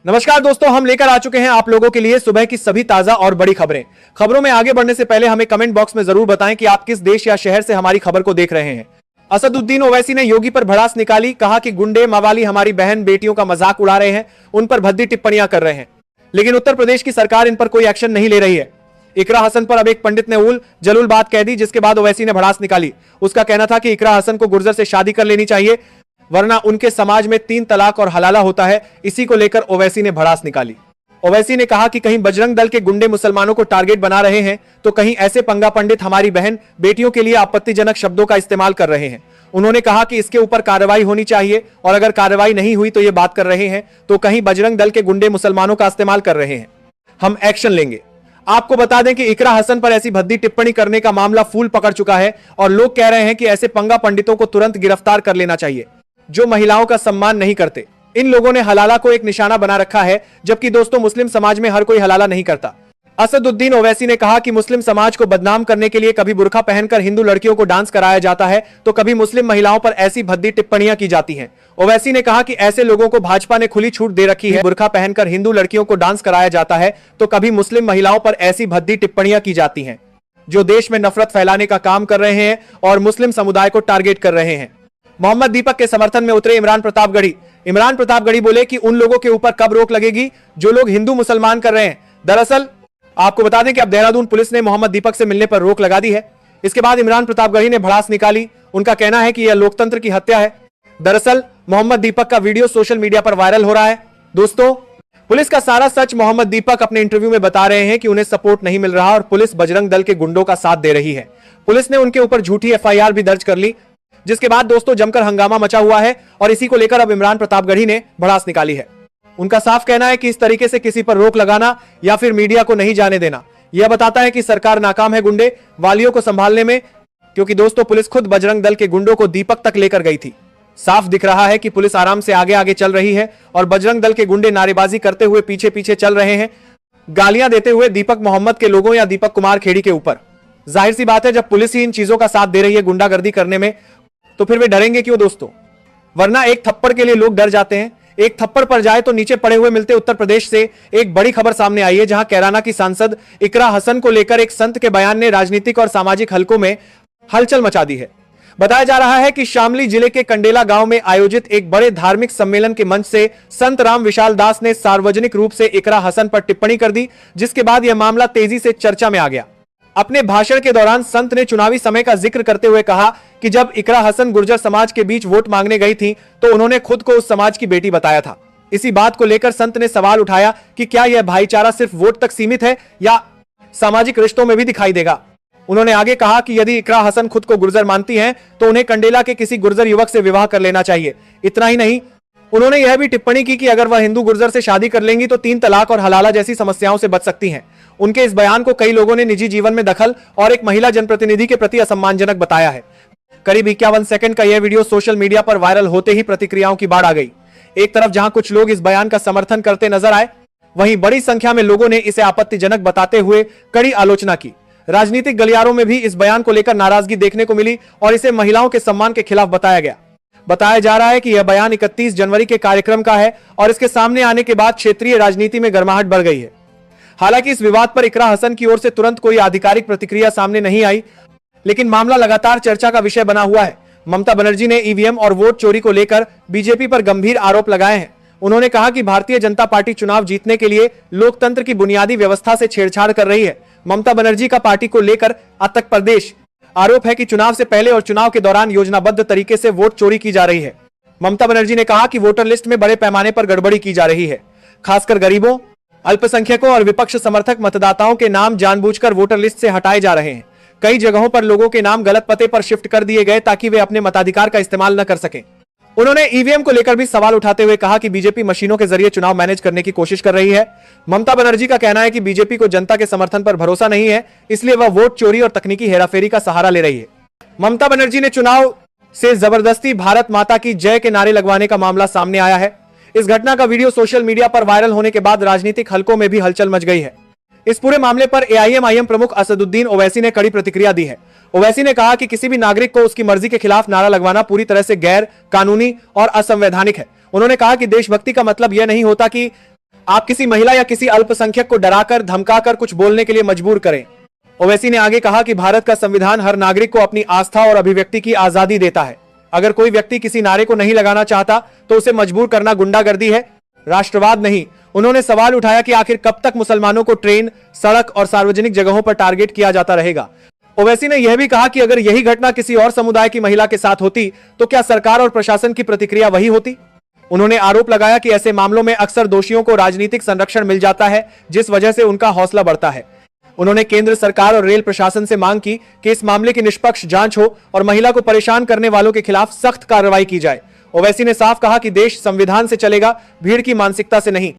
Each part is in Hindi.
नमस्कार दोस्तों, हम लेकर आ चुके हैं आप लोगों के लिए सुबह की सभी ताजा और बड़ी खबरें। खबरों में आगे बढ़ने से पहले हमें कमेंट बॉक्स में जरूर बताएं कि आप किस देश या शहर से हमारी खबर को देख रहे हैं। असदुद्दीन ओवैसी ने योगी पर भड़ास निकाली, कहा कि गुंडे मवाली हमारी बहन बेटियों का मजाक उड़ा रहे हैं, उन पर भद्दी टिप्पणियां कर रहे हैं, लेकिन उत्तर प्रदेश की सरकार इन पर कोई एक्शन नहीं ले रही है। इकरा हसन पर अब एक पंडित ने उल जलूल बात कह दी, जिसके बाद ओवैसी ने भड़ास निकाली। उसका कहना था कि इकरा हसन को गुर्जर से शादी कर लेनी चाहिए, वरना उनके समाज में 3 तलाक और हलाला होता है। इसी को लेकर ओवैसी ने भड़ास निकाली। ओवैसी ने कहा कि कहीं बजरंग दल के गुंडे मुसलमानों को टारगेट बना रहे हैं, तो कहीं ऐसे पंगा पंडित हमारी बहन बेटियों के लिए आपत्तिजनक शब्दों का इस्तेमाल कर रहे हैं। उन्होंने कहा कि इसके ऊपर कार्रवाई होनी चाहिए, और अगर कार्रवाई नहीं हुई तो ये बात कर रहे हैं, तो कहीं बजरंग दल के गुंडे मुसलमानों का इस्तेमाल कर रहे हैं, हम एक्शन लेंगे। आपको बता दें कि इकरा हसन पर ऐसी भद्दी टिप्पणी करने का मामला फूल पकड़ चुका है, और लोग कह रहे हैं कि ऐसे पंगा पंडितों को तुरंत गिरफ्तार कर लेना चाहिए, जो महिलाओं का सम्मान नहीं करते। इन लोगों ने हलाला को एक निशाना बना रखा है, जबकि दोस्तों मुस्लिम समाज में हर कोई हलाला नहीं करता। असदुद्दीन ओवैसी ने कहा कि मुस्लिम समाज को बदनाम करने के लिए कभी बुर्का पहनकर हिंदू लड़कियों को डांस कराया जाता है, तो कभी मुस्लिम महिलाओं पर ऐसी भद्दी टिप्पणियां की जाती हैं। ओवैसी ने कहा कि ऐसे लोगों को भाजपा ने खुली छूट दे रखी है। बुर्का पहनकर हिंदू लड़कियों को डांस कराया जाता है, तो कभी मुस्लिम महिलाओं पर ऐसी भद्दी टिप्पणियां की जाती हैं, जो देश में नफरत फैलाने का काम कर रहे हैं और मुस्लिम समुदाय को टारगेट कर रहे हैं। मोहम्मद दीपक के समर्थन में उतरे इमरान प्रतापगढ़ी। इमरान प्रतापगढ़ी बोले कि उन लोगों के ऊपर कब रोक लगेगी जो लोग हिंदू मुसलमान कर रहे हैं। दरअसल आपको बता दें कि अब देहरादून पुलिस ने मोहम्मद दीपक से मिलने पर रोक लगा दी है। इसके बाद इमरान प्रतापगढ़ी ने भड़ास निकाली। उनका कहना है कि यह लोकतंत्र की हत्या है। दरअसल मोहम्मद दीपक का वीडियो सोशल मीडिया पर वायरल हो रहा है। दोस्तों, पुलिस का सारा सच मोहम्मद दीपक अपने इंटरव्यू में बता रहे हैं कि उन्हें सपोर्ट नहीं मिल रहा और पुलिस बजरंग दल के गुंडों का साथ दे रही है। पुलिस ने उनके ऊपर झूठी FIR भी दर्ज कर ली, जिसके बाद दोस्तों जमकर हंगामा मचा हुआ है, और इसी को लेकर अब इमरान प्रतापगढ़ी ने भड़ास निकाली है। उनका साफ कहना है कि इस तरीके से किसी पर रोक लगाना या फिर मीडिया को नहीं जाने देना, यह बताता है कि सरकार नाकाम है गुंडे वालियों को संभालने में, क्योंकि दोस्तों पुलिस खुद बजरंग दल के गुंडों को दीपक तक लेकर गई थी। साफ दिख रहा है कि पुलिस आराम से आगे आगे चल रही है और बजरंग दल के गुंडे नारेबाजी करते हुए पीछे पीछे चल रहे हैं, गालियां देते हुए दीपक मोहम्मद के लोगों या दीपक कुमार खेड़ी के ऊपर। जाहिर सी बात है, जब पुलिस ही इन चीजों का साथ दे रही है गुंडागर्दी करने में, तो फिर वे डरेंगे क्यों दोस्तों? वरना एक थप्पड़ के लिए लोग डर जाते हैं, एक थप्पड़ पर जाए तो नीचे पड़े हुए मिलते। उत्तर प्रदेश से एक बड़ी खबर सामने आई है, जहां कैराना की सांसद इकरा हसन को लेकर एक संत के बयान ने राजनीतिक और सामाजिक हलकों में हलचल मचा दी है। बताया जा रहा है कि शामली जिले के कंडेला गांव में आयोजित एक बड़े धार्मिक सम्मेलन के मंच से संत राम विशाल दास ने सार्वजनिक रूप से इकरा हसन पर टिप्पणी कर दी, जिसके बाद यह मामला तेजी से चर्चा में आ गया। अपने भाषण के दौरान संत ने चुनावी समय का जिक्र करते हुए कहा कि जब इकरा हसन गुर्जर समाज के बीच वोट मांगने गई थी, तो उन्होंने खुद को उस समाज की बेटी बताया था। इसी बात को लेकर संत ने सवाल उठाया कि क्या यह भाईचारा सिर्फ वोट तक सीमित है या सामाजिक रिश्तों में भी दिखाई देगा। उन्होंने आगे कहा कि यदि इकरा हसन खुद को गुर्जर मानती हैं, तो उन्हें कंडेला के किसी गुर्जर युवक से विवाह कर लेना चाहिए। इतना ही नहीं, उन्होंने यह भी टिप्पणी की कि अगर वह हिंदू गुर्जर से शादी कर लेंगी तो 3 तलाक और हलाला जैसी समस्याओं से बच सकती हैं। उनके इस बयान को कई लोगों ने निजी जीवन में दखल और एक महिला जनप्रतिनिधि के प्रति असम्मानजनक बताया है। करीब 51 सेकंड का यह वीडियो सोशल मीडिया पर वायरल होते ही प्रतिक्रियाओं की बाढ़ आ गई। एक तरफ जहां कुछ लोग इस बयान का समर्थन करते नजर आए, वहीं बड़ी संख्या में लोगों ने इसे आपत्तिजनक बताते हुए कड़ी आलोचना की। राजनीतिक गलियारों में भी इस बयान को लेकर नाराजगी देखने को मिली और इसे महिलाओं के सम्मान के खिलाफ बताया गया। बताया जा रहा है कि यह बयान 31 जनवरी के कार्यक्रम का है और इसके सामने आने के बाद क्षेत्रीय राजनीति में गर्माहट बढ़ गई है। हालांकि इस विवाद पर इकरा हसन की ओर से तुरंत कोई आधिकारिक प्रतिक्रिया सामने नहीं आई, लेकिन मामला लगातार चर्चा का विषय बना हुआ है। ममता बनर्जी ने EVM और वोट चोरी को लेकर बीजेपी पर गंभीर आरोप लगाए हैं। उन्होंने कहा कि भारतीय जनता पार्टी चुनाव जीतने के लिए लोकतंत्र की बुनियादी व्यवस्था से छेड़छाड़ कर रही है। ममता बनर्जी का पार्टी को लेकर अतक प्रदेश आरोप है कि चुनाव से पहले और चुनाव के दौरान योजनाबद्ध तरीके से वोट चोरी की जा रही है। ममता बनर्जी ने कहा कि वोटर लिस्ट में बड़े पैमाने पर गड़बड़ी की जा रही है। खासकर गरीबों, अल्पसंख्यकों और विपक्ष समर्थक मतदाताओं के नाम जानबूझकर वोटर लिस्ट से हटाए जा रहे हैं। कई जगहों पर लोगों के नाम गलत पते पर शिफ्ट कर दिए गए ताकि वे अपने मताधिकार का इस्तेमाल न कर सकें। उन्होंने EVM को लेकर भी सवाल उठाते हुए कहा कि बीजेपी मशीनों के जरिए चुनाव मैनेज करने की कोशिश कर रही है। ममता बनर्जी का कहना है कि बीजेपी को जनता के समर्थन पर भरोसा नहीं है, इसलिए वह वोट चोरी और तकनीकी हेराफेरी का सहारा ले रही है। ममता बनर्जी ने चुनाव से जबरदस्ती भारत माता की जय के नारे लगवाने का मामला सामने आया है। इस घटना का वीडियो सोशल मीडिया पर वायरल होने के बाद राजनीतिक हलकों में भी हलचल मच गई है। इस पूरे मामले पर AIM-IM प्रमुख असदुद्दीन ओवैसी ने कड़ी प्रतिक्रिया दी है। ओवैसी ने कहा कि किसी भी नागरिक को उसकी मर्जी के खिलाफ नारा लगवाना पूरी तरह से गैर कानूनी और असंवैधानिक है। उन्होंने कहा कि देशभक्ति का मतलब यह नहीं होता कि आप किसी महिला या किसी अल्पसंख्यक को डराकर धमकाकर कुछ बोलने के लिए मजबूर करें। ओवैसी ने आगे कहा कि भारत का संविधान हर नागरिक को अपनी आस्था और अभिव्यक्ति की आजादी देता है। अगर कोई व्यक्ति किसी नारे को नहीं लगाना चाहता तो उसे मजबूर करना गुंडागर्दी है, राष्ट्रवाद नहीं। उन्होंने सवाल उठाया कि आखिर कब तक मुसलमानों को ट्रेन, सड़क और सार्वजनिक जगहों पर टारगेट किया जाता रहेगा। ओवैसी ने यह भी कहा कि अगर यही घटना किसी और समुदाय की महिला के साथ होती तो क्या सरकार और प्रशासन की प्रतिक्रिया वही होती। उन्होंने आरोप लगाया कि ऐसे मामलों में अक्सर दोषियों को राजनीतिक संरक्षण मिल जाता है, जिस वजह से उनका हौसला बढ़ता है। उन्होंने केंद्र सरकार और रेल प्रशासन से मांग की कि इस मामले की निष्पक्ष जांच हो और महिला को परेशान करने वालों के खिलाफ सख्त कार्रवाई की जाए। ओवैसी ने साफ कहा कि देश संविधान से चलेगा, भीड़ की मानसिकता से नहीं।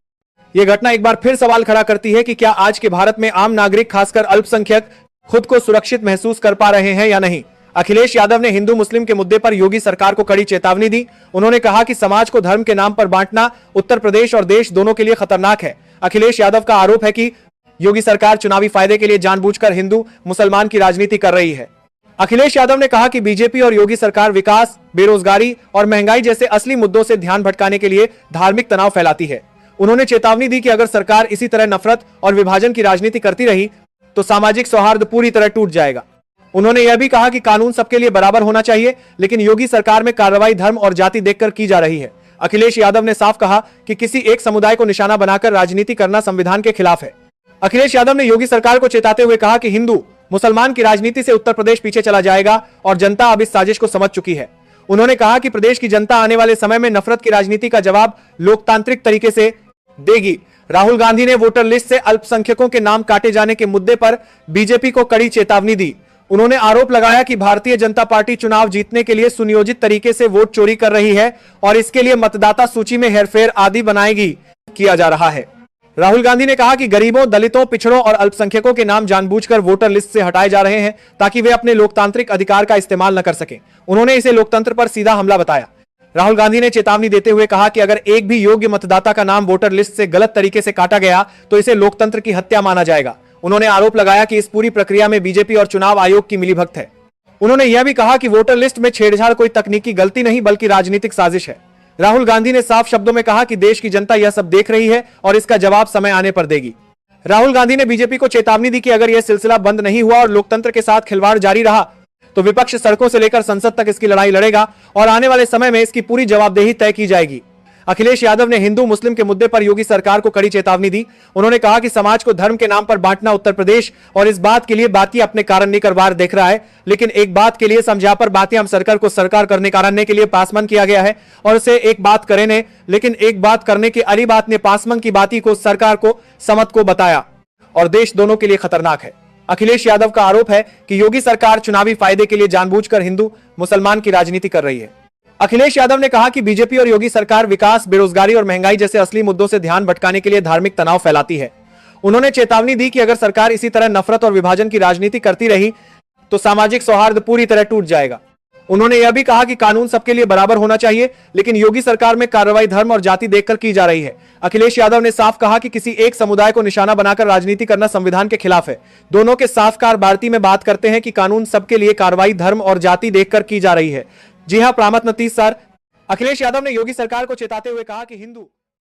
यह घटना एक बार फिर सवाल खड़ा करती है कि क्या आज के भारत में आम नागरिक, खासकर अल्पसंख्यक, खुद को सुरक्षित महसूस कर पा रहे हैं या नहीं। अखिलेश यादव ने हिंदू मुस्लिम के मुद्दे पर योगी सरकार को कड़ी चेतावनी दी। उन्होंने कहा कि समाज को धर्म के नाम पर बांटना उत्तर प्रदेश और देश दोनों के लिए खतरनाक है। अखिलेश यादव का आरोप है कि योगी सरकार चुनावी फायदे के लिए जानबूझकर हिंदू मुसलमान की राजनीति कर रही है। अखिलेश यादव ने कहा कि बीजेपी और योगी सरकार विकास, बेरोजगारी और महंगाई जैसे असली मुद्दों से ध्यान भटकाने के लिए धार्मिक तनाव फैलाती है। उन्होंने चेतावनी दी कि अगर सरकार इसी तरह नफरत और विभाजन की राजनीति करती रही तो सामाजिक सौहार्द पूरी तरह टूट जाएगा। उन्होंने यह भी कहा कि कानून सबके लिए बराबर होना चाहिए, लेकिन योगी सरकार में कार्रवाई धर्म और जाति देखकर की जा रही है। अखिलेश यादव ने साफ कहा कि किसी एक समुदाय को निशाना बनाकर राजनीति करना संविधान के खिलाफ है। अखिलेश यादव ने योगी सरकार को चेताते हुए कहा कि हिंदू मुसलमान की राजनीति से उत्तर प्रदेश पीछे चला जाएगा और जनता अब इस साजिश को समझ चुकी है। उन्होंने कहा कि प्रदेश की जनता आने वाले समय में नफरत की राजनीति का जवाब लोकतांत्रिक तरीके से देगी। राहुल गांधी ने वोटर लिस्ट से अल्पसंख्यकों के नाम काटे जाने के मुद्दे पर बीजेपी को कड़ी चेतावनी दी। उन्होंने आरोप लगाया कि भारतीय जनता पार्टी चुनाव जीतने के लिए सुनियोजित तरीके से वोट चोरी कर रही है और इसके लिए मतदाता सूची में हेरफेर आदि बनाएगी किया जा रहा है। राहुल गांधी ने कहा कि गरीबों, दलितों, पिछड़ों और अल्पसंख्यकों के नाम जानबूझकर वोटर लिस्ट से हटाए जा रहे हैं ताकि वे अपने लोकतांत्रिक अधिकार का इस्तेमाल न कर सकें। उन्होंने इसे लोकतंत्र पर सीधा हमला बताया। राहुल गांधी ने चेतावनी देते हुए कहा कि अगर एक भी योग्य मतदाता का नाम वोटर लिस्ट से गलत तरीके से काटा गया तो इसे लोकतंत्र की हत्या माना जाएगा। उन्होंने आरोप लगाया कि इस पूरी प्रक्रिया में बीजेपी और चुनाव आयोग की मिलीभगत है। उन्होंने यह भी कहा कि वोटर लिस्ट में छेड़छाड़ कोई तकनीकी गलती नहीं बल्कि राजनीतिक साजिश है। राहुल गांधी ने साफ शब्दों में कहा कि देश की जनता यह सब देख रही है और इसका जवाब समय आने पर देगी। राहुल गांधी ने बीजेपी को चेतावनी दी कि अगर यह सिलसिला बंद नहीं हुआ और लोकतंत्र के साथ खिलवाड़ जारी रहा तो विपक्ष सड़कों से लेकर संसद तक इसकी लड़ाई लड़ेगा और आने वाले समय में इसकी पूरी जवाबदेही तय की जाएगी। अखिलेश यादव ने हिंदू मुस्लिम के मुद्दे पर योगी सरकार को कड़ी चेतावनी दी। उन्होंने कहा कि समाज को धर्म के नाम पर बांटना उत्तर प्रदेश और इस बात के लिए बाकी अपने कारण निकरवार देख रहा है, लेकिन एक बात के लिए समझा पर बातें हम सरकार को सरकार करने कारण के लिए पासमन किया गया है और उसे एक बात करे ने, लेकिन एक बात करने की अरी बात ने पासमन की बाती को सरकार को समत को बताया और देश दोनों के लिए खतरनाक है। अखिलेश यादव का आरोप है कि योगी सरकार चुनावी फायदे के लिए जानबूझकर हिंदू मुसलमान की राजनीति कर रही है। अखिलेश यादव ने कहा कि बीजेपी और योगी सरकार विकास, बेरोजगारी और महंगाई जैसे असली मुद्दों से ध्यान भटकाने के लिए धार्मिक तनाव फैलाती है। उन्होंने चेतावनी दी कि अगर सरकार इसी तरह नफरत और विभाजन की राजनीति करती रही तो सामाजिक सौहार्द पूरी तरह टूट जाएगा। उन्होंने यह भी कहा कि कानून सबके लिए बराबर होना चाहिए, लेकिन योगी सरकार में कार्रवाई धर्म और जाति देखकर की जा रही है। अखिलेश यादव ने साफ कहा कि किसी एक समुदाय को निशाना बनाकर राजनीति करना संविधान के खिलाफ है। दोनों के साफकार भारती में बात करते हैं कि कानून सबके लिए कार्रवाई धर्म और जाति देखकर की जा रही है। जी हां, प्रामत नतीज सर। अखिलेश यादव ने योगी सरकार को चेताते हुए कहा कि हिंदू